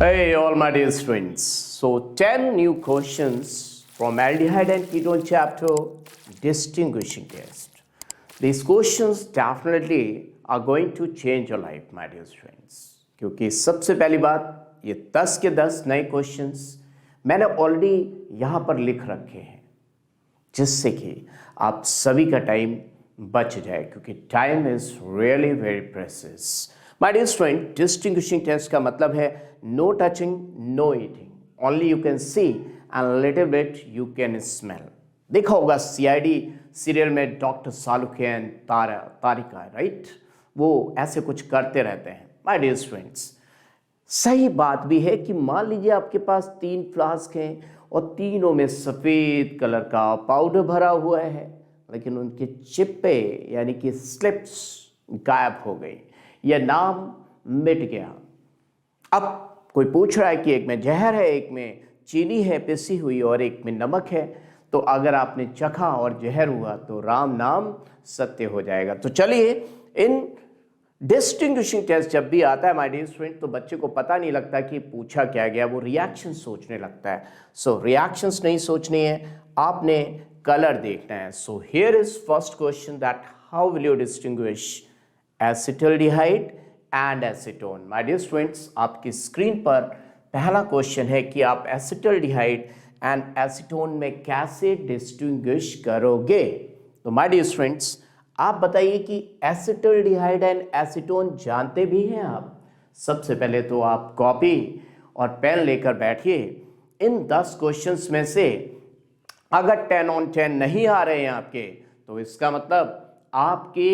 Hey, all my dear students. So, 10 new questions from aldehyde and ketone chapter distinguishing test. These questions definitely are going to change your life, my dear students. क्योंकि सबसे पहली बात ये 10 के 10 नए questions मैंने already यहाँ पर लिख रखे हैं जिससे कि आप सभी का टाइम बच जाए क्योंकि time is really very precious. My dear student, distinguishing test का मतलब है no touching, no eating, only you can see and little bit you can smell. देखा होगा सीआईडी सीरियल में डॉक्टर सालुखैन तारिका, राइट? वो ऐसे कुछ करते रहते हैं. माय डियर स्टूडेंट्स, सही बात भी है कि मान लीजिए आपके पास 3 फ्लास्क हैं और तीनों में सफ़ेद कलर का पाउडर भरा हुआ है, लेकिन उनके चिप्पे यानी कि स्लिप्स गायब हो गई, यह नाम मिट गया. अब कोई पूछ रहा है कि एक में जहर है, एक में चीनी है पिसी हुई और एक में नमक है, तो अगर आपने चखा और जहर हुआ तो राम नाम सत्य हो जाएगा. तो चलिए, इन डिस्टिंग्विशिंग टेस्ट जब भी आता है माय डियर स्टूडेंट तो बच्चे को पता नहीं लगता कि पूछा क्या गया, वो रिएक्शन सोचने लगता है. सो रिएक्शंस नहीं सोचनी है, आपने कलर देखना है. So here is first question that how will you distinguish acetaldehyde and acetone. My dear students, आपकी स्क्रीन पर पहला क्वेश्चन है कि आप एसिटल्डिहाइड एंड एसीटोन में कैसे डिस्टिंग्विश करोगे. तो माय डियर स्टूडेंट्स, आप बताइए कि एसिटल्डिहाइड एंड एसीटोन जानते भी हैं आप? सबसे पहले तो आप कॉपी और पेन लेकर बैठिए. इन 10 क्वेश्चंस में से अगर 10 on 10 नहीं आ रहे हैं आपके, तो इसका मतलब आपके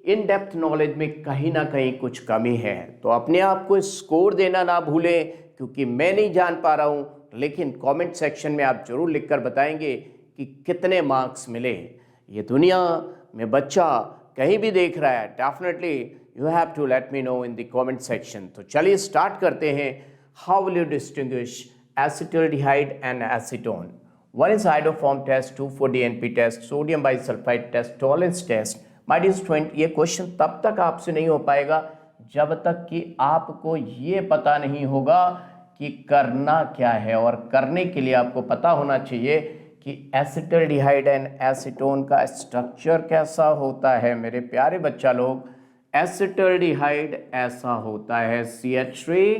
इन डेप्थ नॉलेज में कहीं ना कहीं कुछ कमी है. तो अपने आप को स्कोर देना ना भूलें, क्योंकि मैं नहीं जान पा रहा हूं, लेकिन कमेंट सेक्शन में आप जरूर लिखकर बताएंगे कि कितने मार्क्स मिले. ये दुनिया में बच्चा कहीं भी देख रहा है, definitely you have to let me know in the comment section. तो चलिए स्टार्ट करते हैं. How will you distinguish acetaldehyde and acetone? One is hydroform test, 2 for DNP test, sodium bisulphite test, Tollens test. My dear student, ये question तब तक आपसे नहीं हो पाएगा जब तक कि आपको ये पता नहीं होगा कि करना क्या है. और करने के लिए आपको पता होना चाहिए कि एसिटल्डिहाइड एंड एसीटोन का स्ट्रक्चर कैसा होता है. मेरे प्यारे बच्चा लोग, एसिटल्डिहाइड ऐसा होता है CH3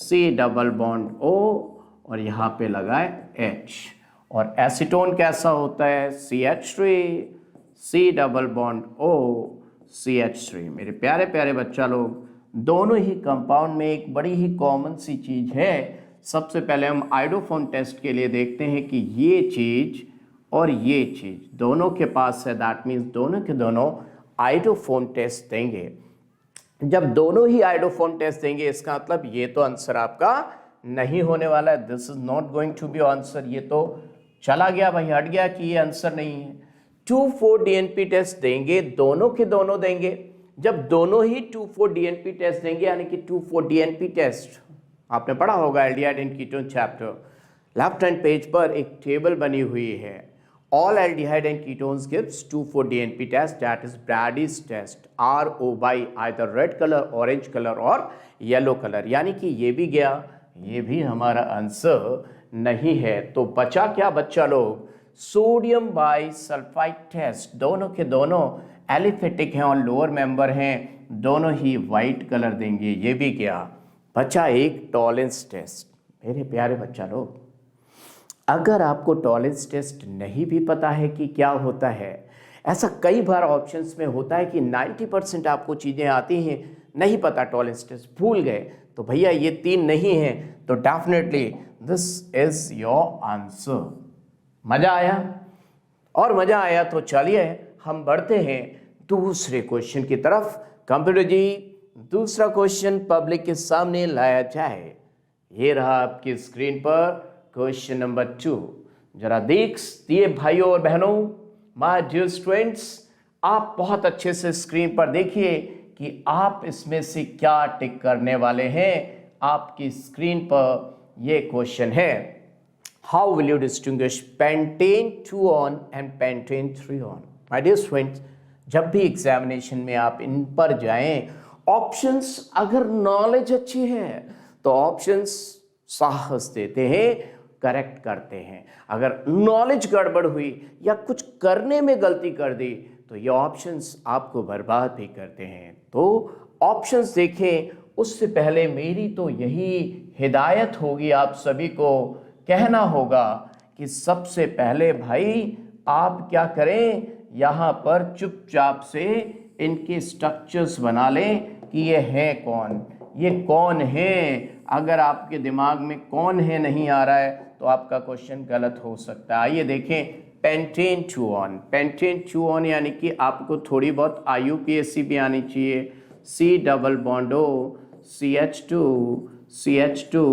C double bond O और यहाँ पे लगाए H. और एसीटोन कैसा होता है CH3 C double bond O CH3. मेरे प्यारे प्यारे बच्चा लोग, दोनों ही कंपाउंड में एक बड़ी ही कॉमन सी चीज़ है. सबसे पहले हम आइडोफॉर्म टेस्ट के लिए देखते हैं कि ये चीज़ और ये चीज़ दोनों के पास है. दैट मीन्स दोनों के दोनों आइडोफॉर्म टेस्ट देंगे. जब दोनों ही आइडोफॉर्म टेस्ट देंगे, इसका मतलब ये तो आंसर आपका नहीं होने वाला है. This is not going to be answer. ये तो चला गया भाई, हट गया कि ये आंसर नहीं है. 2 for DNP टेस्ट देंगे, दोनों के दोनों देंगे. जब दोनों ही 2 for DNP टेस्ट देंगे, यानी कि 2 for DNP टेस्ट, आपने पढ़ा होगा aldehyde and ketone chapter, left hand page पर एक टेबल बनी हुई है. All aldehyde and ketones gives 2 for DNP test, that is Brady's test, RO by either red colour, orange colour और येलो कलर. यानी कि ये भी गया, ये भी हमारा आंसर नहीं है. तो बचा क्या बच्चा लोग? Sodium bisulphite test. दोनों के दोनों एलिफेटिक हैं और लोअर मेंबर हैं, दोनों ही वाइट कलर देंगे, ये भी गया. बचा एक टॉलेंस टेस्ट. मेरे प्यारे बच्चा लोग, अगर आपको टॉलेंस टेस्ट नहीं भी पता है कि क्या होता है, ऐसा कई बार ऑप्शंस में होता है कि 90% आपको चीज़ें आती हैं, नहीं पता टॉलेंस टेस्ट, भूल गए, तो भैया ये 3 नहीं है, तो definitely this is your answer. मज़ा आया? और मज़ा आया तो चलिए हम बढ़ते हैं दूसरे क्वेश्चन की तरफ. कंप्यूटर जी, दूसरा क्वेश्चन पब्लिक के सामने लाया जाए. ये रहा आपकी स्क्रीन पर क्वेश्चन नंबर 2. जरा देख दिए भाइयों और बहनों, माय डियर स्टूडेंट्स, आप बहुत अच्छे से स्क्रीन पर देखिए कि आप इसमें से क्या टिक करने वाले हैं. आपकी स्क्रीन पर ये क्वेश्चन है, how will you distinguish pentane 2 on and pentane 3 on? My dear students, जब भी एग्जामिनेशन में आप इन पर जाएं, ऑप्शंस अगर नॉलेज अच्छी है तो ऑप्शंस साहस देते हैं, करेक्ट करते हैं। अगर नॉलेज गड़बड़ हुई या कुछ करने में गलती कर दी तो ये ऑप्शंस आपको बर्बाद भी करते हैं। तो ऑप्शंस देखें उससे पहले मेरी तो यही हिदायत होगी, आप सभी को कहना होगा कि सबसे पहले भाई आप क्या करें, यहाँ पर चुपचाप से इनके स्ट्रक्चर्स बना लें कि ये है कौन, ये कौन है। अगर आपके दिमाग में कौन है नहीं आ रहा है तो आपका क्वेश्चन गलत हो सकता है। आइए देखें, पेंटेन टूऑन, पेंटेन टूऑन यानी कि आपको थोड़ी बहुत IUPAC भी आनी चाहिए। C double bond O, CH2, CH2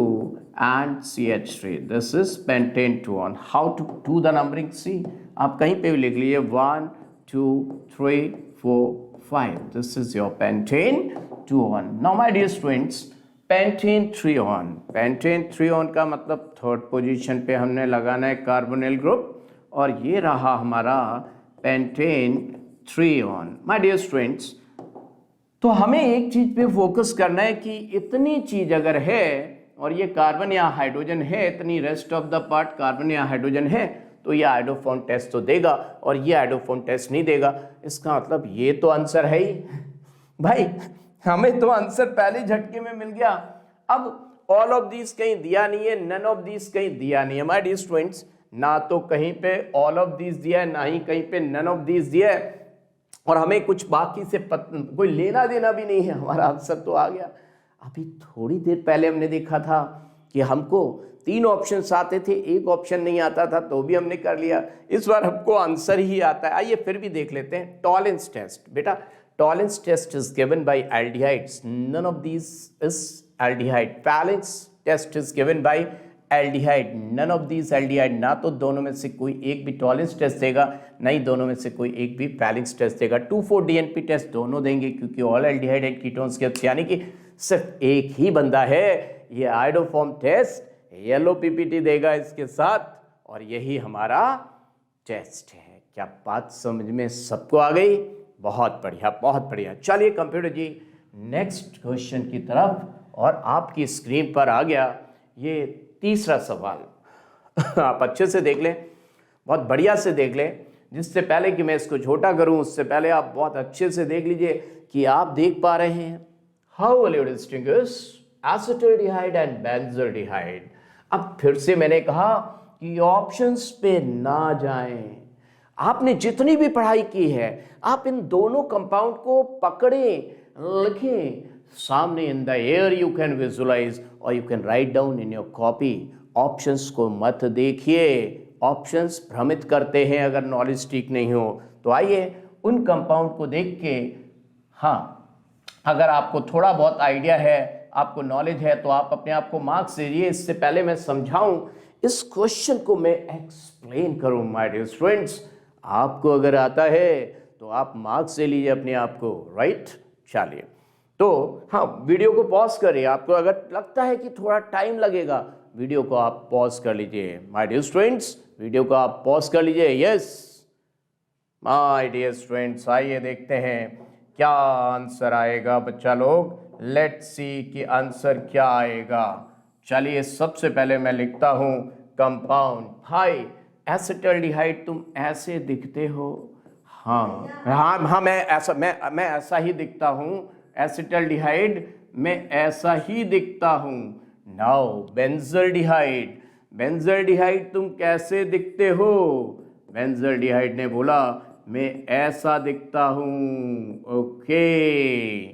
and CH3, this is pentane टूऑन। How to do the numbering? C आप कहीं पे भी लिख लीजिए 1 2 3 4 5, this is your pentane two one. Now my dear students, pentane three one, pentane three one का मतलब थर्ड पोजीशन पे हमने लगाना है कार्बोनिल ग्रुप, और ये रहा हमारा पेंटेन थ्रीऑन। माय डियर स्टूडेंट्स, तो हमें एक चीज पे फोकस करना है कि इतनी चीज अगर है और ये कार्बन या हाइड्रोजन है, इतनी rest of the part carbon या हाइड्रोजन है, तो ये आइडोफॉर्म टेस्ट तो देगा और ये आइडोफॉर्म टेस्ट नहीं देगा। इसका मतलब ये तो आंसर है ही भाई, हमें तो आंसर पहले झटके में मिल गया। अब ऑल ऑफ दीज कहीं दिया नहीं है, नन ऑफ दीज कहीं दिया नहीं है। माय डियर स्टूडेंट्स, ना तो कहीं पे ऑल ऑफ दीज दिया है, ना ही कहीं पे नन ऑफ दीज दिया है, और हमें कुछ बाकी से कोई लेना देना भी नहीं है, हमारा आंसर तो आ गया। अभी थोड़ी देर पहले हमने देखा था कि हमको 3 ऑप्शंस आते थे, एक ऑप्शन नहीं आता था, तो भी हमने कर लिया। इस बार हमको आंसर ही आता है। आइए फिर भी देख लेते हैं। टॉलेंस टेस्ट, बेटा tolerance test is given by aldehydes, none of these is aldehyde। valence test is given by aldehyde, none of these aldehyde। ना तो दोनों में से कोई एक भी टॉलेंस टेस्ट देगा, ना ही दोनों में से कोई एक भी वैलेंस टेस्ट देगा। 2,4-DNP टेस्ट दोनों देंगे क्योंकि ऑल एल्डिहाइड एंड कीटोन्स के, यानी कि सिर्फ एक ही बंदा है। ये आइडोफॉर्म टेस्ट येलो PPT देगा इसके साथ, और यही हमारा टेस्ट है। क्या बात समझ में सबको आ गई? बहुत बढ़िया, बहुत बढ़िया। चलिए कंप्यूटर जी नेक्स्ट क्वेश्चन की तरफ, और आपकी स्क्रीन पर आ गया ये तीसरा सवाल। आप अच्छे से देख लें, बहुत बढ़िया से देख लें। जिससे पहले कि मैं इसको छोटा करूं उससे पहले आप बहुत अच्छे से देख लीजिए कि आप देख पा रहे हैं। How will you distinguish acetaldehyde and benzaldehyde. अब फिर से मैंने कहा कि ऑप्शंस पे ना जाएं। आपने जितनी भी पढ़ाई की है आप इन दोनों कंपाउंड को पकड़ें, लिखें सामने in the air, you can visualize और you can write down in your copy. Options को मत देखिए, ऑप्शंस भ्रमित करते हैं अगर नॉलेज ठीक नहीं हो। तो आइए उन कंपाउंड को देख के, हाँ अगर आपको थोड़ा बहुत आइडिया है, आपको नॉलेज है, तो आप अपने आप को मार्क्स दीजिए। इससे पहले मैं समझाऊं, इस क्वेश्चन को मैं एक्सप्लेन करूं माय डियर स्टूडेंट्स, आपको अगर आता है तो आप मार्क्स ले लीजिए अपने आप को, राइट। चलिए तो हाँ, वीडियो को पॉज करिए। आपको अगर लगता है कि थोड़ा टाइम लगेगा, वीडियो को आप पॉज कर लीजिए माय डियर स्टूडेंट्स, वीडियो को आप पॉज कर लीजिए। यस माय डियर स्टूडेंट्स, आइए देखते हैं क्या आंसर आएगा बच्चा लोग। लेट्स सी कि आंसर क्या आएगा। चलिए सबसे पहले मैं लिखता हूं कंपाउंड। भाई एसिटाल्डिहाइड तुम ऐसे दिखते हो, हाँ हाँ हाँ, मैं ऐसा ही दिखता हूँ। एसिटाल्डिहाइड मैं ऐसा ही दिखता हूँ। नाउ बेंजल्डिहाइड, बेंजल्डिहाइड तुम कैसे दिखते हो? बेंजल्डिहाइड ने बोला मैं ऐसा दिखता हूँ। ओके,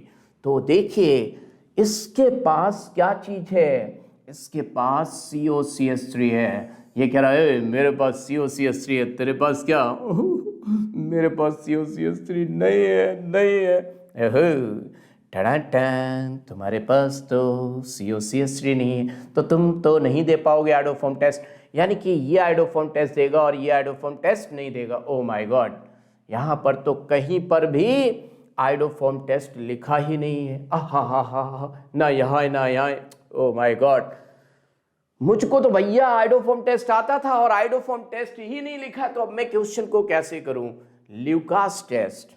तो देखिए इसके पास क्या चीज है, इसके पास COCH3 है। ये कह रहा है मेरे पास COCH3 है, तेरे पास क्या? मेरे पास COCH3 नहीं है, नहीं है। टन तुम्हारे पास तो COCH3 नहीं है, तो तुम तो नहीं दे पाओगे आइडोफॉर्म टेस्ट। यानी कि ये आइडोफॉर्म टेस्ट देगा और ये आइडोफॉर्म टेस्ट नहीं देगा। ओ माय गॉड, यहाँ पर तो कहीं पर भी आइडोफॉर्म टेस्ट लिखा ही नहीं है। हा, ना यहाँ ना यहाँ। ओ माय गॉड, मुझको तो भैया आइडोफॉर्म टेस्ट आता था और आइडोफॉर्म टेस्ट ही नहीं लिखा, तो अब मैं क्वेश्चन को कैसे करूं? ल्यूकास टेस्ट,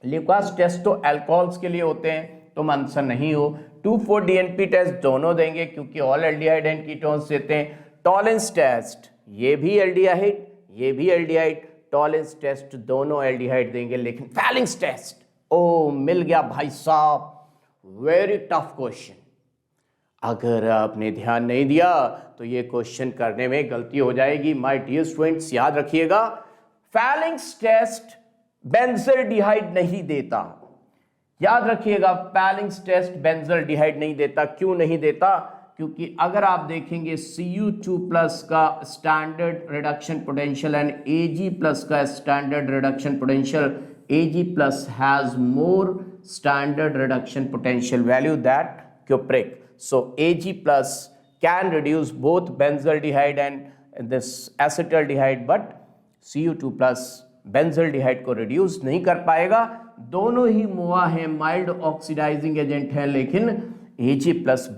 ल्यूकास टेस्ट तो अल्कोहल्स के लिए होते हैं, तुम आंसर नहीं हो। 2,4 DNP टेस्ट दोनों देंगे क्योंकि ऑल एल्डिहाइड एंड कीटोन्स देते हैं। टॉलेंस टेस्ट, ये भी एल्डिहाइड, ये भी एल्डिहाइड, टॉलेंस टेस्ट दोनों एल्डिहाइड देंगे। लेकिन फैलिंग्स टेस्ट, ओ मिल गया भाई साहब, वेरी टफ क्वेश्चन। अगर आपने ध्यान नहीं दिया तो ये क्वेश्चन करने में गलती हो जाएगी। माय डियर स्टूडेंट्स, याद रखिएगा, फैलिंग्स टेस्ट बेंजल्डिहाइड नहीं देता। याद रखिएगा, फैलिंग्स टेस्ट बेंजल्डिहाइड नहीं देता। क्यों नहीं देता? क्योंकि अगर आप देखेंगे Cu2+ का standard reduction potential and Ag+ का standard reduction potential, Ag+ has more standard reduction potential value that cupric. So Ag+ can reduce both benzaldehyde and this acetaldehyde, but Cu2+ benzaldehyde को reduce नहीं कर पाएगा। दोनों ही MOA है, mild oxidising agent है, लेकिन Ag+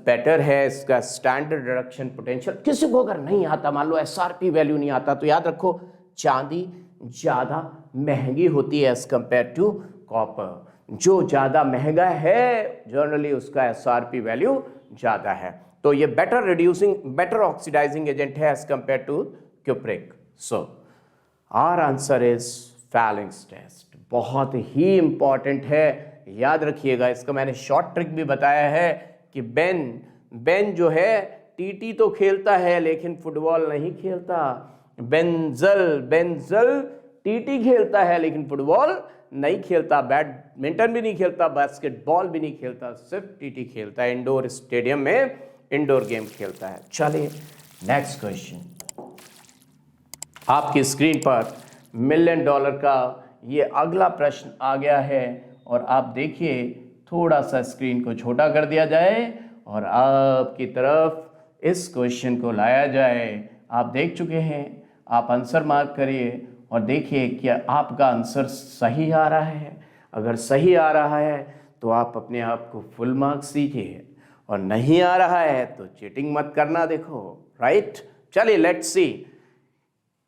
better है, इसका स्टैंडर्ड रिडक्शन पोटेंशियल। किसी को अगर नहीं आता, मान लो SRP वैल्यू नहीं आता, तो याद रखो चांदी ज़्यादा महंगी होती है एज कंपेयर टू कॉपर। जो ज़्यादा महंगा है जनरली उसका SRP वैल्यू ज़्यादा है। तो ये better reducing, better oxidizing agent है as compare to cupric. So our answer is Fehling's test. बहुत ही इंपॉर्टेंट है, याद रखिएगा। इसका मैंने शॉर्ट ट्रिक भी बताया है कि बेन जो है टीटी तो खेलता है लेकिन फुटबॉल नहीं खेलता। बेंजल टीटी खेलता है लेकिन फुटबॉल नहीं खेलता, बैडमिंटन भी नहीं खेलता, बास्केटबॉल भी नहीं खेलता, सिर्फ टीटी खेलता है। इंडोर स्टेडियम में इंडोर गेम खेलता है। चलिए नेक्स्ट क्वेश्चन, आपकी स्क्रीन पर $1 मिलियन का ये अगला प्रश्न आ गया है। और आप देखिए, थोड़ा सा स्क्रीन को छोटा कर दिया जाए और आपकी तरफ इस क्वेश्चन को लाया जाए। आप देख चुके हैं, आप आंसर मार्क करिए और देखिए क्या आपका आंसर सही आ रहा है। अगर सही आ रहा है तो आप अपने आप को फुल मार्क्स दीजिए, और नहीं आ रहा है तो चीटिंग मत करना। देखो, राइट। चलिए लेट्स सी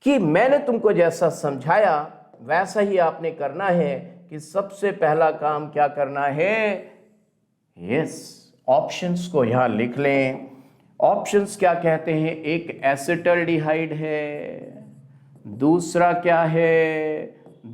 कि मैंने तुमको जैसा समझाया वैसा ही आपने करना है। कि सबसे पहला काम क्या करना है, यस, ऑप्शंस को यहां लिख लें। ऑप्शंस क्या कहते हैं? एक एसिटल्डिहाइड है, दूसरा क्या है?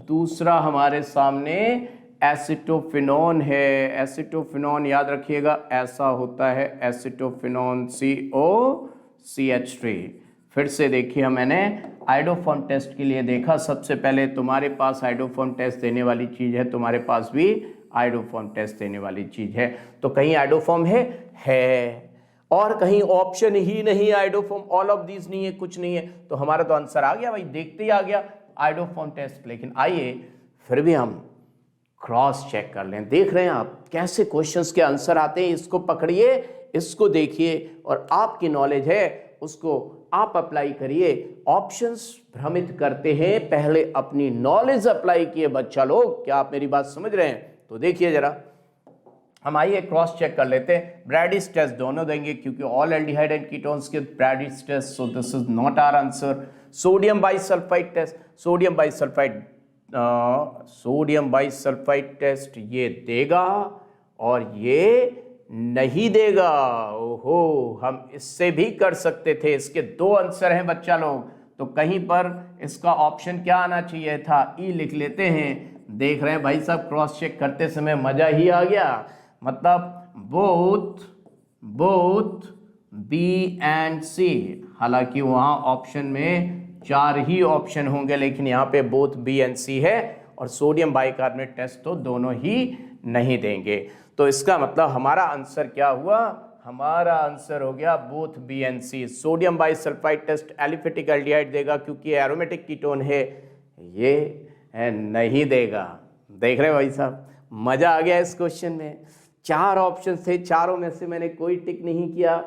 दूसरा हमारे सामने एसिटोफिनोन है। एसिटोफिनोन याद रखिएगा ऐसा होता है, एसिटोफिनोन COCH3। फिर से देखिए, मैंने आइडोफॉर्म टेस्ट के लिए देखा। सबसे पहले तुम्हारे पास आइडोफॉर्म टेस्ट देने वाली चीज़ है, तुम्हारे पास भी आइडोफॉर्म टेस्ट देने वाली चीज़ है। तो कहीं आइडोफॉर्म है और कहीं ऑप्शन ही नहीं, आइडोफॉर्म ऑल ऑफ दीज नहीं है, कुछ नहीं है। तो हमारा तो आंसर आ गया भाई, देखते ही आ गया आइडोफॉर्म टेस्ट। लेकिन आइए फिर भी हम क्रॉस चेक कर लें। देख रहे हैं आप कैसे क्वेश्चंस के आंसर आते हैं। इसको पकड़िए, इसको देखिए, और आपकी नॉलेज है उसको आप अप्लाई करिए। ऑप्शंस भ्रमित करते हैं, पहले अपनी नॉलेज अप्लाई किए बच्चा लोग। क्या आप मेरी बात समझ रहे हैं? तो देखिए जरा, हम आइए क्रॉस चेक कर लेते हैं। ब्रैडिस टेस्ट दोनों देंगे क्योंकि ऑल एल्डिहाइड एंड कीटोन्स के Brady's test, so this is not our answer. Sodium bisulphite test, sodium bisulphite test ये देगा और ये नहीं देगा। ओहो, हम इससे भी कर सकते थे। इसके 2 आंसर हैं बच्चा लोग, तो कहीं पर इसका ऑप्शन क्या आना चाहिए था? ई लिख लेते हैं। देख रहे हैं भाई साहब, क्रॉस चेक करते समय मजा ही आ गया। मतलब बोथ बी एंड सी। हालांकि वहां ऑप्शन में 4 ही ऑप्शन होंगे, लेकिन यहाँ पे बोथ बी एंड सी है। और सोडियम बाइकार्बोनेट टेस्ट तो दोनों ही नहीं देंगे। तो इसका मतलब हमारा आंसर क्या हुआ? हमारा आंसर हो गया both B and C. Sodium bisulphite test aliphatic aldehyde देगा क्योंकि एरोमेटिक कीटोन है, ये नहीं देगा। देख रहे भाई साहब, मजा आ गया इस क्वेश्चन में। 4 ऑप्शन थे, चारों में से मैंने कोई टिक नहीं किया,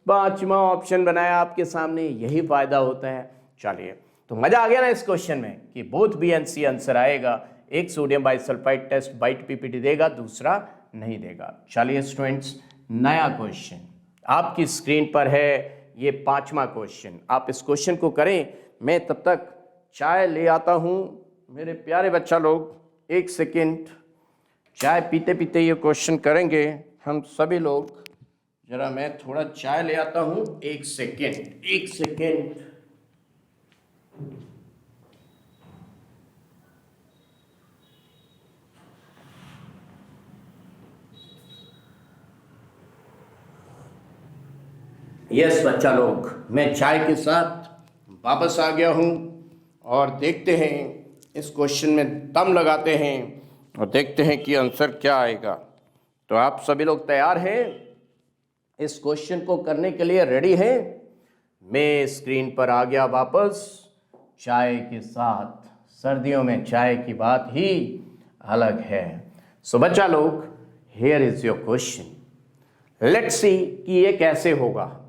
5वां ऑप्शन बनाया आपके सामने। यही फायदा होता है। चलिए, तो मजा आ गया ना इस क्वेश्चन में कि both B and C answer आएगा। एक sodium bisulphite test white PPT देगा, दूसरा नहीं देगा। चलिए स्टूडेंट्स, नया क्वेश्चन आपकी स्क्रीन पर है, ये 5वां क्वेश्चन। आप इस क्वेश्चन को करें, मैं तब तक चाय ले आता हूं। मेरे प्यारे बच्चा लोग, 1 सेकेंड, चाय पीते पीते ये क्वेश्चन करेंगे। हम सभी लोग, जरा मैं थोड़ा चाय ले आता हूं, एक सेकेंड। यस बच्चा लोग, मैं चाय के साथ वापस आ गया हूं और देखते हैं, इस क्वेश्चन में दम लगाते हैं और देखते हैं कि आंसर क्या आएगा। तो आप सभी लोग तैयार हैं इस क्वेश्चन को करने के लिए, रेडी हैं? मैं स्क्रीन पर आ गया वापस चाय के साथ। सर्दियों में चाय की बात ही अलग है। सो बच्चा लोग, here is your question, let's see कि ये कैसे होगा।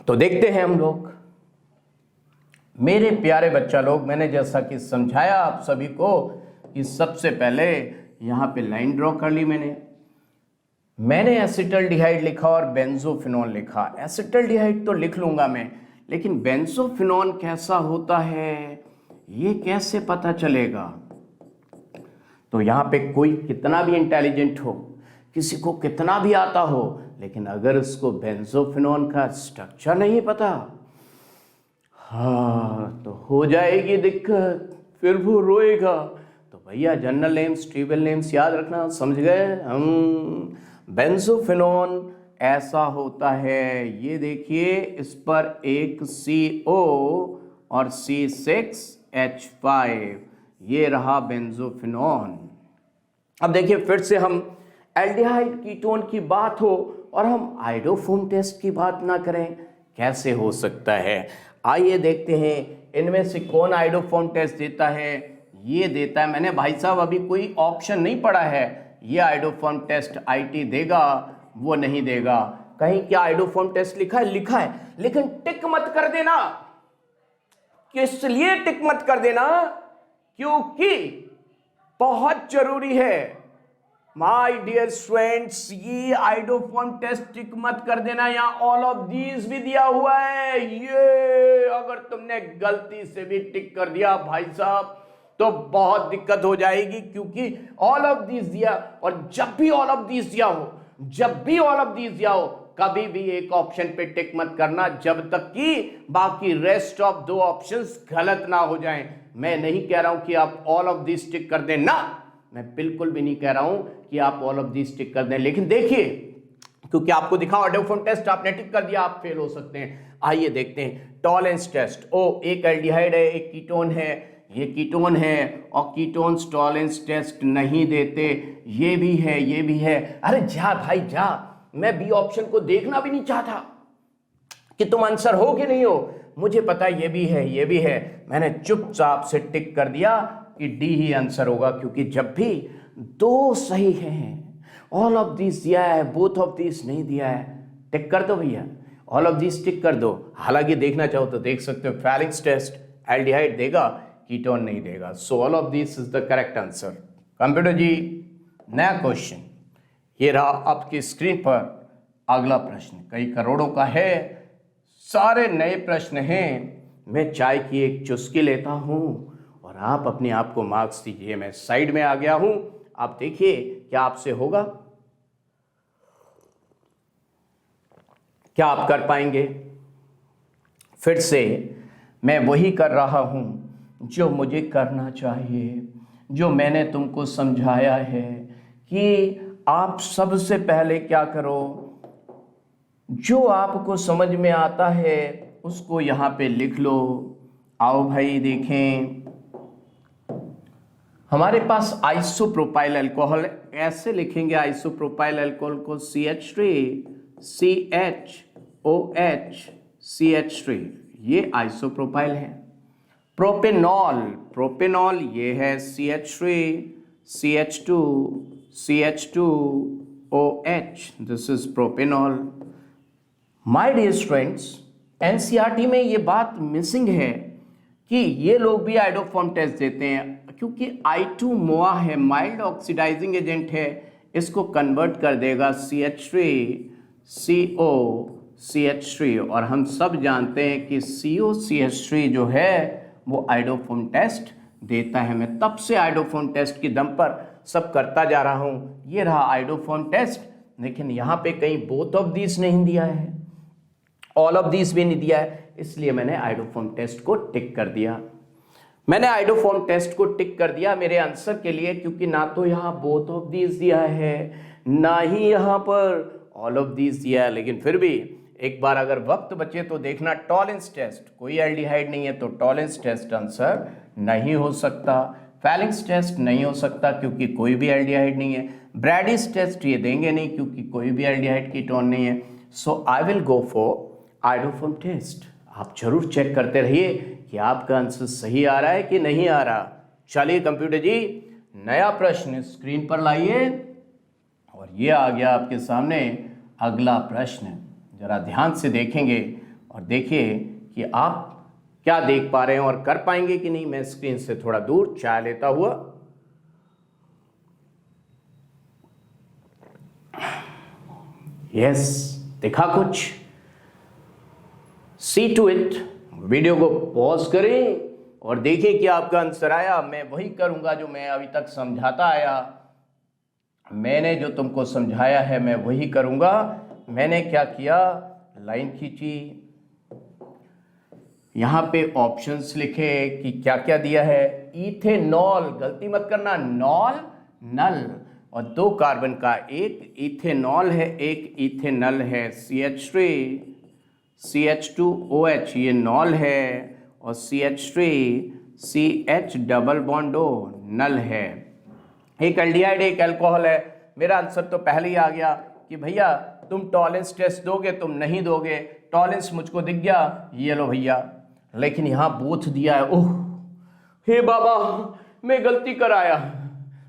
तो देखते हैं हम लोग। मेरे प्यारे बच्चा लोग, मैंने जैसा कि समझाया आप सभी को कि सबसे पहले यहां पे लाइन ड्रॉ कर ली मैंने एसिटल्डिहाइड लिखा और बेंजोफिनॉल लिखा। एसिटल्डिहाइड तो लिख लूंगा मैं, लेकिन बेंजोफिनॉल कैसा होता है ये कैसे पता चलेगा? तो यहां पे कोई कितना भी इंटेलिजेंट हो, किसी को कितना भी आता हो, लेकिन अगर उसको बेंजोफिनॉल का स्ट्रक्चर नहीं पता, हाँ, तो हो जाएगी दिक्कत, फिर वो रोएगा। तो भैया जनरल नेम्स, ट्रिवियल नेम्स याद रखना, समझ गए हम? बेंजोफिनॉल ऐसा होता है, ये देखिए, इस पर एक CO और C6H5, ये रहा बेंजोफिनॉल। अब देखिए, फिर से हम एल्डिहाइड कीटोन की बात हो और हम आइडोफोम टेस्ट की बात ना करें, कैसे हो सकता है? आइए देखते हैं इनमें से कौन आइडोफोम टेस्ट देता है। ये देता है, मैंने भाई साहब अभी कोई ऑप्शन नहीं पढ़ा है, ये आइडोफोम टेस्ट IT देगा, वो नहीं देगा। कहीं क्या आइडोफोम टेस्ट लिखा है? लिखा है, लेकिन टिक मत कर देना। किस लिए टिक मत कर देना? क्योंकि बहुत जरूरी है माय डियर स्टूडेंट्स, ये आइडोफोम टेस्ट टिक मत कर देना। यहाँ ऑल ऑफ दीज भी दिया हुआ है, ये अगर तुमने गलती से भी टिक कर दिया भाई साहब तो बहुत दिक्कत हो जाएगी, क्योंकि ऑल ऑफ दीज दिया, और जब भी ऑल ऑफ दीज दिया हो, कभी भी एक ऑप्शन पे टिक मत करना जब तक कि बाकी रेस्ट ऑफ 2 ऑप्शंस गलत ना हो जाएं। मैं नहीं कह रहा हूं कि आप ऑल ऑफ दीज टिक कर दें, ना, मैं बिल्कुल भी नहीं कह रहा हूं कि आप ऑल ऑफ दीज टिक कर दें, लेकिन देखिए, क्योंकि आपको दिखा आइडोफोम टेस्ट आपने टिक कर दिया, आप फेल हो सकते हैं। आइए देखते हैं टॉलेंस टेस्ट। एक एल्डिहाइड है, एक कीटोन है, ये कीटोन है, और कीटोन्स टॉलेंस टेस्ट नहीं देते। ये भी है। अरे जा भाई जा, मैं बी ऑप्शन को देखना भी नहीं चाहता कि तुम आंसर हो कि नहीं हो। मुझे पता है ये भी है। मैंने चुपचाप से टिक कर दिया कि D ही आंसर होगा, क्योंकि जब भी 2 सही हैं, ऑल ऑफ दिस दिया है, बोथ ऑफ दिस नहीं दिया है, टिक कर दो भैया, ऑल ऑफ दिस टिक कर दो। हालांकि देखना चाहो तो देख सकते हो, फेलिक्स टेस्ट एल्डिहाइड देगा, कीटोन नहीं देगा। So all of this is the correct answer. Computer जी, नया क्वेश्चन ये रहा आपकी स्क्रीन पर। अगला प्रश्न कई करोड़ों का है, सारे नए प्रश्न हैं। मैं चाय की एक चुस्की लेता हूं और आप अपने आप को मार्क्स दीजिए। मैं साइड में आ गया हूं, आप देखिए क्या आपसे होगा, क्या आप कर पाएंगे? फिर से मैं वही कर रहा हूं जो मुझे करना चाहिए, जो मैंने तुमको समझाया है कि आप सबसे पहले क्या करो, जो आपको समझ में आता है उसको यहाँ पे लिख लो। आओ भाई देखें, हमारे पास आइसोप्रोपाइल अल्कोहल, ऐसे लिखेंगे आइसोप्रोपाइल अल्कोहल को CH3CHOH ये आइसोप्रोपाइल है। प्रोपेनॉल ये है CH3CH2CH2OH, this is propanol. My dear students, NCERT में ये बात मिसिंग है कि ये लोग भी आइडोफॉर्म टेस्ट देते हैं, क्योंकि I2 मोआ है, माइल्ड ऑक्सीडाइजिंग एजेंट है, इसको कन्वर्ट कर देगा CH3COCH3, और हम सब जानते हैं कि COCH3 जो है वो आइडोफॉर्म टेस्ट देता है। मैं तब से आइडोफॉर्म टेस्ट के दम पर सब करता जा रहा हूँ। ये रहा आइडोफॉर्म टेस्ट, लेकिन यहाँ पे कहीं बोथ ऑफ दीज नहीं दिया है, ऑल ऑफ दीज भी नहीं दिया है, इसलिए मैंने आइडोफॉर्म टेस्ट को टिक कर दिया। मैंने आइडोफॉर्म टेस्ट को टिक कर दिया मेरे आंसर के लिए, क्योंकि ना तो यहाँ बोथ ऑफ दीज दिया है, ना ही यहाँ पर ऑल ऑफ दीज दिया है। लेकिन फिर भी एक बार अगर वक्त बचे तो देखना, टॉलेंस टेस्ट, कोई एल्डिहाइड नहीं है तो टॉलेंस टेस्ट आंसर नहीं हो सकता। फैलिंग्स टेस्ट नहीं हो सकता क्योंकि कोई भी एल्डिहाइड नहीं है। ब्रैडिस टेस्ट ये देंगे नहीं क्योंकि कोई भी एल्डिहाइड कीटोन नहीं है। So I will go for iodoform test. आप जरूर चेक करते रहिए कि आपका आंसर सही आ रहा है कि नहीं आ रहा। चलिए कंप्यूटर जी, नया प्रश्न स्क्रीन पर लाइए, और ये आ गया आपके सामने अगला प्रश्न। जरा ध्यान से देखेंगे और देखिए कि आप क्या देख पा रहे हैं और कर पाएंगे कि नहीं। मैं स्क्रीन से थोड़ा दूर चाय लेता हुआ। यस, देखा कुछ? सी टू इट। वीडियो को पॉज करें और देखें कि आपका आंसर आया। मैं वही करूंगा जो मैं अभी तक समझाता आया। मैंने जो तुमको समझाया है मैं वही करूंगा। मैंने क्या किया, लाइन खींची, यहां पे ऑप्शंस लिखे कि क्या क्या दिया है। इथेनॉल, गलती मत करना, नॉल नल, और 2 कार्बन का एक इथेनॉल है, एक इथेनल है। CH3 CH2OH ये नॉल है, और CH3 CH double bond O नल है। एक एल्डिहाइड एक अल्कोहल है। मेरा आंसर तो पहले ही आ गया कि भैया तुम टॉलेंस टेस्ट दोगे, तुम नहीं दोगे। टॉलेंस मुझको दिख गया, ये लो भैया। लेकिन यहाँ बोथ दिया है। ओह हे बाबा, मैं गलती कर आया।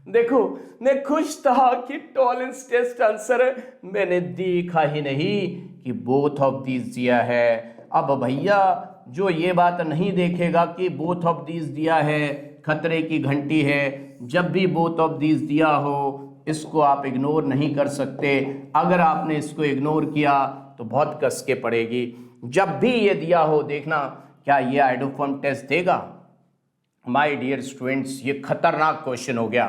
देखो, मैं खुश था कि टॉलेंस टेस्ट आंसर है, मैंने देखा ही नहीं कि बोथ ऑफ दीज दिया है। अब भैया जो ये बात नहीं देखेगा कि बोथ ऑफ दीज दिया है, खतरे की घंटी है। जब भी बोथ ऑफ दीज दिया हो, इसको आप इग्नोर नहीं कर सकते। अगर आपने इसको इग्नोर किया तो बहुत कस के पड़ेगी। जब भी ये दिया हो, देखना क्या ये आइडोफॉर्म टेस्ट देगा। माय डियर स्टूडेंट्स, ये खतरनाक क्वेश्चन हो गया।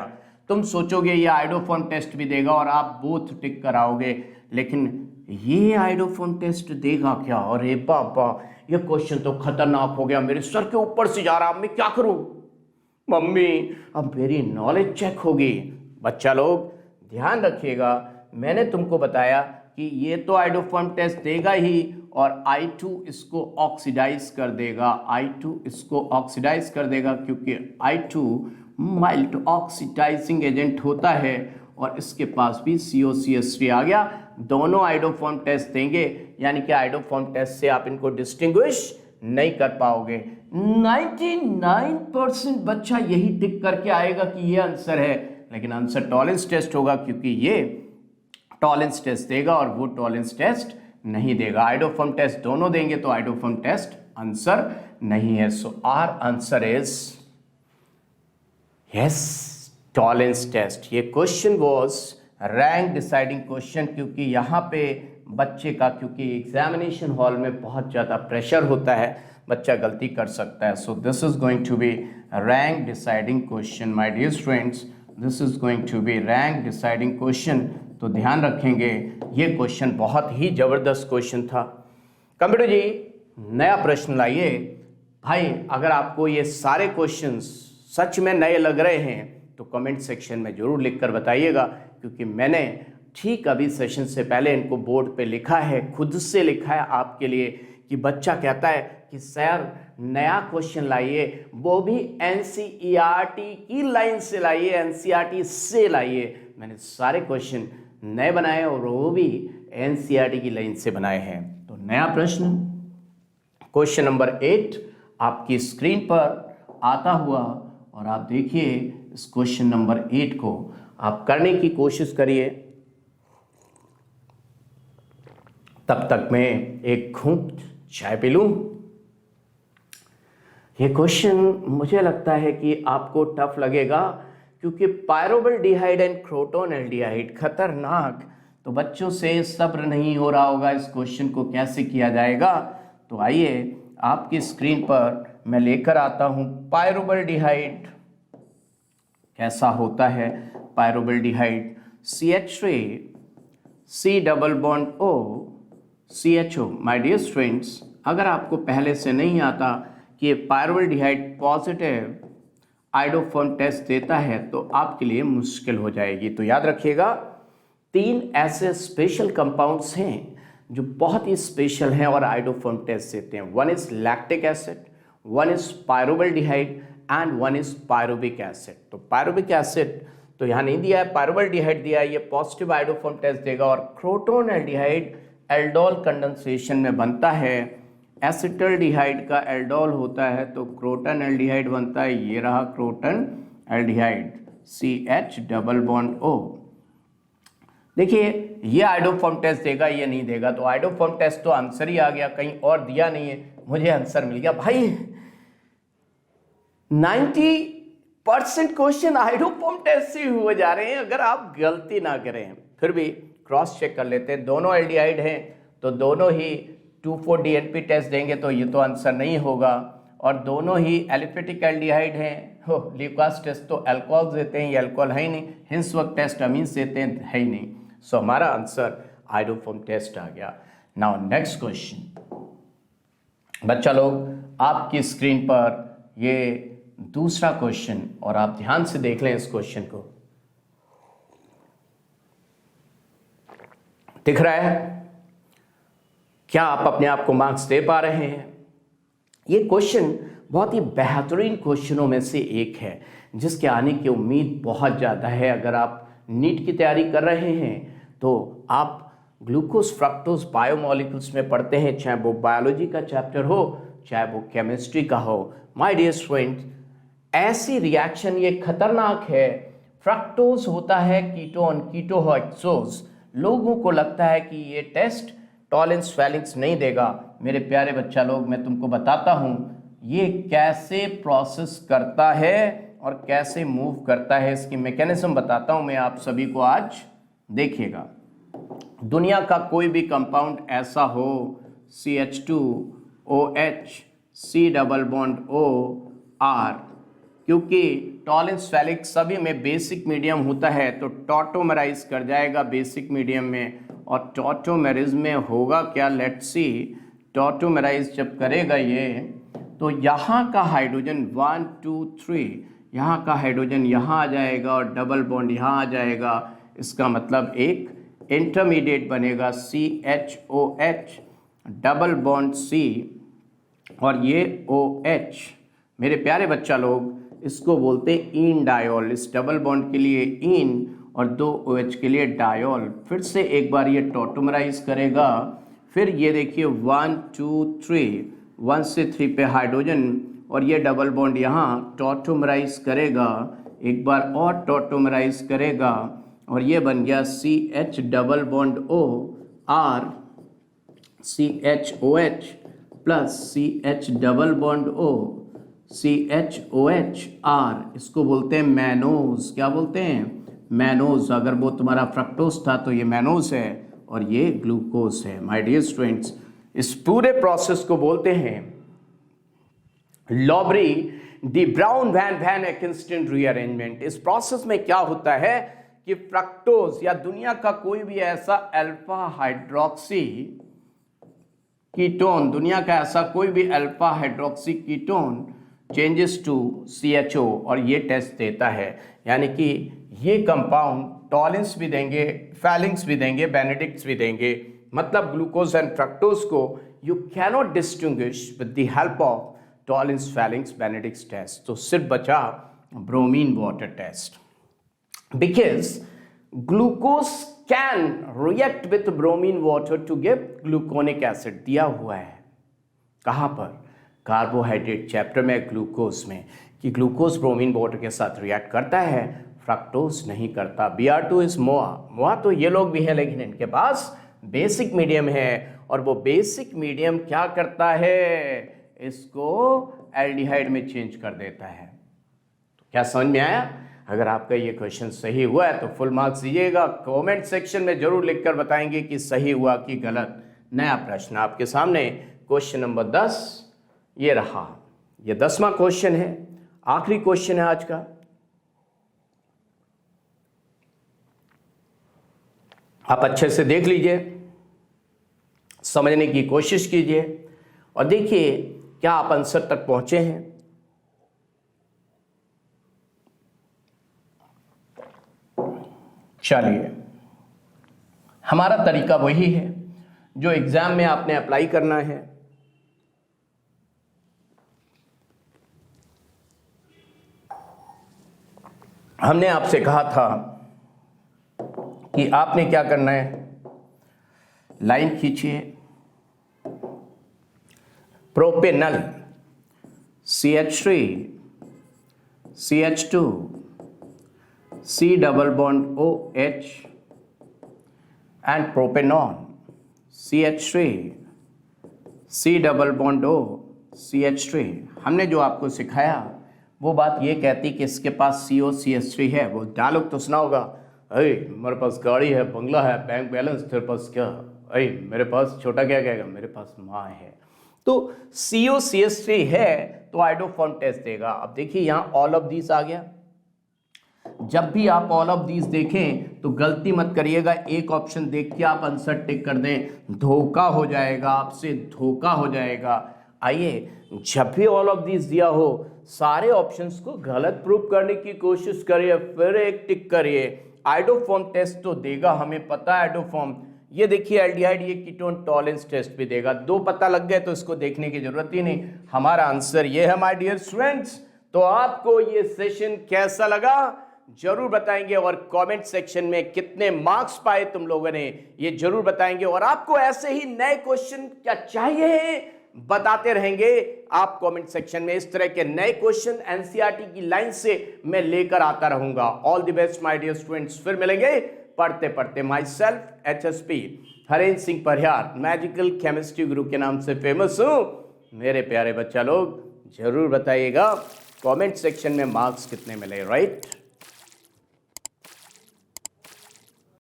तुम सोचोगे ये आइडोफॉर्म टेस्ट भी देगा और आप बोथ टिक कराओगे, लेकिन ये आइडोफॉर्म टेस्ट देगा क्या? अरे बाबा, ये क्वेश्चन तो खतरनाक हो गया, मेरे सर के ऊपर से जा रहा। अब मैं क्या करूं? मम्मी, अब मेरी नॉलेज चेक होगी। बच्चा लोग ध्यान रखिएगा, मैंने तुमको बताया कि ये तो आइडोफॉर्म टेस्ट देगा ही, और I2 इसको ऑक्सीडाइज कर देगा। I2 इसको ऑक्सीडाइज कर देगा क्योंकि I2 माइल्ड ऑक्सीडाइजिंग एजेंट होता है, और इसके पास भी COCH3 आ गया। दोनों आइडोफॉर्म टेस्ट देंगे, यानी कि आइडोफॉर्म टेस्ट से आप इनको डिस्टिंग्विश नहीं कर पाओगे। 99% बच्चा यही टिक करके आएगा कि ये आंसर है, लेकिन आंसर टॉलेंस टेस्ट होगा क्योंकि ये टॉलेंस टेस्ट देगा और वो टॉलेंस टेस्ट नहीं देगा। आइडोफॉर्म टेस्ट दोनों देंगे तो आइडोफॉर्म टेस्ट आंसर नहीं है। So our answer is yes, Tollens test. ये question was rank deciding question, क्योंकि यहाँ पे बच्चे का, क्योंकि एग्जामिनेशन हॉल में बहुत ज़्यादा प्रेशर होता है, बच्चा गलती कर सकता है। So this is going to be rank deciding question my dear students, this is going to be rank deciding question. तो ध्यान रखेंगे, ये क्वेश्चन बहुत ही ज़बरदस्त क्वेश्चन था। कंप्यूटर जी, नया प्रश्न लाइए। भाई अगर आपको ये सारे क्वेश्चंस सच में नए लग रहे हैं तो कमेंट सेक्शन में ज़रूर लिखकर बताइएगा, क्योंकि मैंने ठीक अभी सेशन से पहले इनको बोर्ड पे लिखा है, खुद से लिखा है आपके लिए, कि बच्चा कहता है कि सर नया क्वेश्चन लाइए, वो भी NCERT की लाइन से लाइए, NCERT से लाइए। मैंने सारे क्वेश्चन नए बनाए और वो भी NCERT की लाइन से बनाए हैं। तो नया प्रश्न, क्वेश्चन नंबर 8 आपकी स्क्रीन पर आता हुआ, और आप देखिए इस क्वेश्चन नंबर 8 को आप करने की कोशिश करिए। तब तक मैं एक घूंट चाय पी लूं। ये क्वेश्चन मुझे लगता है कि आपको टफ लगेगा, क्योंकि पायरोबल्डिहाइड एंड क्रोटोन एल्डिहाइड खतरनाक। तो बच्चों से सब्र नहीं हो रहा होगा इस क्वेश्चन को कैसे किया जाएगा। तो आइए आपकी स्क्रीन पर मैं लेकर आता हूं पायरोबल्डिहाइड कैसा होता है pyruvaldehyde? CH3 C double bond O CHO। माय डियर स्टूडेंट्स, अगर आपको पहले से नहीं आता कि ये पायरुवेल्डिहाइड पॉजिटिव आयोडोफॉर्म टेस्ट देता है तो आपके लिए मुश्किल हो जाएगी। तो याद रखिएगा, 3 ऐसे स्पेशल कंपाउंड्स हैं जो बहुत ही स्पेशल हैं और आयोडोफॉर्म टेस्ट देते हैं। One is lactic acid, one is pyruvaldehyde and one is pyruvic acid. तो पायरुविक एसिड तो यहाँ नहीं दिया है, पायरुवेल्डिहाइड दिया है, ये पॉजिटिव आयोडोफॉर्म टेस्ट देगा। और क्रोटोन एल्डिहाइड एल्डोल कंडेंसेशन में बनता है। एसिटल्डिहाइड का एल्डोल होता है तो क्रोटन एल्डिहाइड बनता है, ये रहा croton aldehyde CH double bond O। देखिए ये आयोडोफॉर्म टेस्ट देगा, ये नहीं देगा। तो आयोडोफॉर्म टेस्ट तो आंसर ही आ गया, कहीं और दिया नहीं है, मुझे आंसर मिल गया। भाई 90% क्वेश्चन आयोडोफॉर्म टेस्ट से हो जा रहे हैं, अगर आप गलती ना करें। फिर भी क्रॉस चेक कर लेते हैं, दोनों एल्डिहाइड हैं तो दोनों ही 2,4-DNP टेस्ट देंगे तो ये तो आंसर नहीं होगा। और दोनों ही एलिफेटिक एल्डिहाइड हैं, हो ल्यूकास टेस्ट तो अल्कोहल देते हैं, ये अल्कोहल है ही नहीं। हिंसवर्क टेस्ट अमीन्स देते हैं, है ही नहीं। सो हमारा आंसर आयोडोफॉर्म टेस्ट आ गया। नाउ नेक्स्ट क्वेश्चन बच्चा लोग, आपकी स्क्रीन पर ये दूसरा क्वेश्चन, और आप ध्यान से देख लें इस क्वेश्चन को। दिख रहा है? क्या आप अपने आप को मार्क्स दे पा रहे हैं? ये क्वेश्चन बहुत ही बेहतरीन क्वेश्चनों में से एक है जिसके आने की उम्मीद बहुत ज़्यादा है। अगर आप नीट की तैयारी कर रहे हैं तो आप ग्लूकोज फ्रक्टोज बायोमोलिक्यूल्स में पढ़ते हैं, चाहे वो बायोलॉजी का चैप्टर हो चाहे वो केमिस्ट्री का हो। माय डियर स्टूडेंट, ऐसी रिएक्शन ये खतरनाक है। फ्रक्टोज होता है कीटोन, कीटोहेक्सोज। लोगों को लगता है कि ये टेस्ट टॉलेंस फेलिंग्स नहीं देगा। मेरे प्यारे बच्चा लोग, मैं तुमको बताता हूँ ये कैसे प्रोसेस करता है और कैसे मूव करता है, इसकी मैकेनिज्म बताता हूँ मैं आप सभी को आज। देखिएगा, दुनिया का कोई भी कंपाउंड ऐसा हो CH2OH C double bond O R, क्योंकि टॉलेंस फेलिक्स सभी में बेसिक मीडियम होता है तो टॉटोमराइज कर जाएगा बेसिक मीडियम में। और टॉटोमेरिज में होगा क्या, लेट्स सी। टॉटोमराइज जब करेगा ये तो यहाँ का हाइड्रोजन 1 2 3, यहाँ का हाइड्रोजन यहाँ आ जाएगा और डबल बॉन्ड यहाँ आ जाएगा। इसका मतलब एक इंटरमीडिएट बनेगा CHOH डबल बॉन्ड C और ये OH। मेरे प्यारे बच्चा लोग, इसको बोलते हैं इन डायोल। इस डबल बॉन्ड के लिए इन और 2 OH के लिए डायोल। फिर से एक बार ये टॉटोमराइज करेगा। फिर ये देखिए 1 2 3, 1 से 3 पे हाइड्रोजन और ये डबल बॉन्ड यहाँ टॉटोमराइज करेगा। एक बार और टॉटोमराइज करेगा और ये बन गया CH double bond O R CHOH plus CH double bond O CHOH R। इसको बोलते हैं मैनोज। क्या बोलते हैं? मैनोज। अगर वो तुम्हारा फ्रक्टोज था तो ये मैनोज है और ये ग्लूकोज है। माय डियर स्टूडेंट्स, इस पूरे प्रोसेस को बोलते हैं Lobry de Bruyn van van Ekenstein rearrangement. इस प्रोसेस में क्या होता है कि फ्रक्टोज या दुनिया का कोई भी ऐसा अल्फा हाइड्रोक्सी कीटोन, दुनिया का ऐसा कोई भी alpha hydroxy ketone changes to CHO और ये टेस्ट देता है। यानी कि ये कंपाउंड टॉलेंस भी देंगे, फेलिंग्स भी देंगे, बेनेडिक्ट्स भी देंगे। मतलब ग्लूकोज एंड फ्रक्टोज को you cannot distinguish with the help of Tollens, Fehling's, Benedict's test. तो सिर्फ बचा bromine water test, because glucose can react with bromine water to give gluconic acid. दिया हुआ है कहाँ पर? कार्बोहाइड्रेट चैप्टर में, ग्लूकोज में, कि ग्लूकोज ब्रोमीन वाटर के साथ रिएक्ट करता है, फ्रक्टोज नहीं करता। Br2 is मोआ। मोआ तो ये लोग भी हैं लेकिन इनके पास बेसिक मीडियम है और वो बेसिक मीडियम क्या करता है, इसको एल्डिहाइड में चेंज कर देता है। तो क्या समझ में आया? अगर आपका ये क्वेश्चन सही हुआ है तो फुल मार्क्स दीजिएगा। कमेंट सेक्शन में जरूर लिखकर बताएंगे कि सही हुआ कि गलत। नया प्रश्न आपके सामने, क्वेश्चन नंबर 10 ये रहा। ये 10वां क्वेश्चन है, आखिरी क्वेश्चन है आज का। आप अच्छे से देख लीजिए, समझने की कोशिश कीजिए और देखिए क्या आप आंसर तक पहुंचे हैं। चलिए, हमारा तरीका वही है जो एग्जाम में आपने अप्लाई करना है। हमने आपसे कहा था कि आपने क्या करना है, लाइन खींचिए, propanal CH3 CH2 C double bond OH and propanol CH3 C double bond O CH3। हमने जो आपको सिखाया वो बात ये कहती कि इसके पास CO CH3 है। वो डायलॉग तो सुना होगा, अरे मेरे पास गाड़ी है, बंगला है, बैंक बैलेंस, तेरे पास क्या? अरे मेरे पास छोटा क्या कहेगा, मेरे पास माँ है। तो CO CH3 है तो आइडोफॉर्म टेस्ट देगा। अब देखिए यहाँ ऑल ऑफ दीज आ गया। जब भी आप ऑल ऑफ दीज देखें तो गलती मत करिएगा, एक ऑप्शन देख के आप आंसर टिक कर दें, धोखा हो जाएगा, आपसे धोखा हो जाएगा। आइए, जब भी ऑल ऑफ दीज दिया हो सारे ऑप्शंस को गलत प्रूव करने की कोशिश करिए, फिर एक टिक करिए। आइडोफॉर्म टेस्ट तो देगा, हमें पता है आइडोफॉर्म। ये देखिए एल्डिहाइड, ये कीटोन टॉलरेंस टेस्ट भी देगा। दो पता लग गए तो इसको देखने की जरूरत ही नहीं। हमारा आंसर ये है माय डियर स्टूडेंट्स। तो आपको ये सेशन कैसा लगा जरूर बताएंगे और कमेंट सेक्शन में कितने मार्क्स पाए तुम लोगों ने ये जरूर बताएंगे। और आपको ऐसे ही नए क्वेश्चन क्या चाहिए बताते रहेंगे आप कमेंट सेक्शन में। इस तरह के नए क्वेश्चन एनसीईआरटी की लाइन से मैं लेकर आता रहूंगा। All the best my dear students, फिर मिलेंगे पढ़ते पढ़ते। Myself HSP Harendra Singh Parihar, magical chemistry guru के नाम से फेमस हूं। मेरे प्यारे बच्चा लोग जरूर बताइएगा कमेंट सेक्शन में मार्क्स कितने मिले, राइट?